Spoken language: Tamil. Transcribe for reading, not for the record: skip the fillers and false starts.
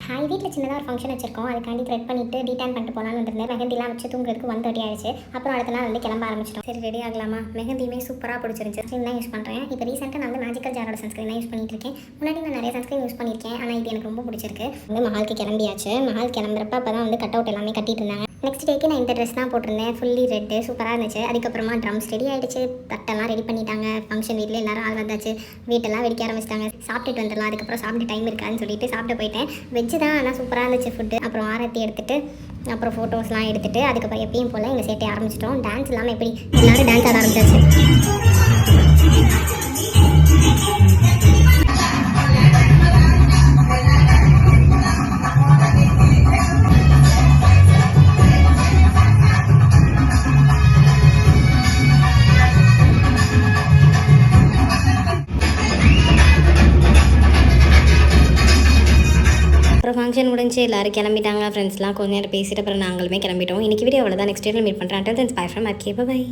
ஹாய் வீட்டில் சின்னதாக ஒரு ஃபங்க்ஷன் வச்சிருக்கோம். அதுக்காண்டி த்ரெட் பண்ணிட்டு டீடைன் பண்ணிட்டு போகலான்னு வந்திருந்தேன். மெஹந்திலாம் வச்சு தூங்குறதுக்கு 1:30 ஆயிடுச்சு. அப்புறம் அடுத்த நாள் வந்து கிளம்ப ஆரம்பிச்சிட்டோம். சரி ரெடி ஆகலாமா? மெஹந்தியுமே சூப்பராக பிடிச்சிருந்துச்சு. சன்ஸ்கிரீன் தான் யூஸ் பண்ணுறேன். இப்போ ரீசெண்டாக நான் வந்து மேஜிக்கல் ஜாரோட சன்ஸ்கிரீன் தான் யூஸ் பண்ணிட்டு இருக்கேன். முன்னாடி நான் நிறைய சன்ஸ்கிரீன் யூஸ் பண்ணியிருக்கேன். ஆனால் இது எனக்கு ரொம்ப பிடிச்சிருக்கு. வந்து மஹாலுக்கு கிளம்பியாச்சு. மஹால் கிளம்புறப்ப அப்போ தான் வந்து கட் அவுட் எல்லாமே கட்டிட்டு இருந்தாங்க. நெக்ஸ்ட் டேக்கு நான் இந்த ட்ரெஸ் தான் போட்டிருந்தேன். ஃபுல்லி ரெட்டு சூப்பராக இருந்துச்சு. அதுக்கப்புறமா ட்ரம்ஸ் ரெடி ஆகிடுச்சு. தட்டெல்லாம் ரெடி பண்ணிட்டாங்க. ஃபங்க்ஷன் வீட்டில் எல்லாரும் ஆள் வந்தாச்சு. வீட்டெல்லாம் வெடிக்க ஆரம்பிச்சிட்டாங்க. சாப்பிட்டுட்டு வந்துடலாம். அதுக்கப்புறம் சாப்பிட்டு டைம் இருக்காதுன்னு சொல்லிட்டு சாப்பிட்டு போயிட்டேன். வெஜ்ஜு தான் ஆனால் சூப்பராக இருந்துச்சு ஃபுட்டு. அப்புறம் ஆரத்தி எடுத்துகிட்டு அப்புறம் ஃபோட்டோஸ்லாம் எடுத்துகிட்டு அதுக்கப்புறம் எப்பயும் போல் எங்கள் சேட்டை ஆரம்பிச்சிட்டோம். டான்ஸ் இல்லாமல் எப்படி எல்லோரும் டான்ஸ் ஆட ஆரம்பிச்சாச்சு. அப்புறம் ஃபங்க்ஷன் முடிஞ்சு எல்லோரும் கிளம்பிட்டாங்க. ஃப்ரெண்ட்ஸ்லாம் கொஞ்சம் நேரம் பேசிட்டு அப்புறம் நாங்களுமே கிளம்பிட்டோம். இன்றைக்கி வீடியோ அவ்வளோதான். நெக்ஸ்ட் வீடியோ மீட் பண்ணுறேன். Until then, bye from RK. Bye.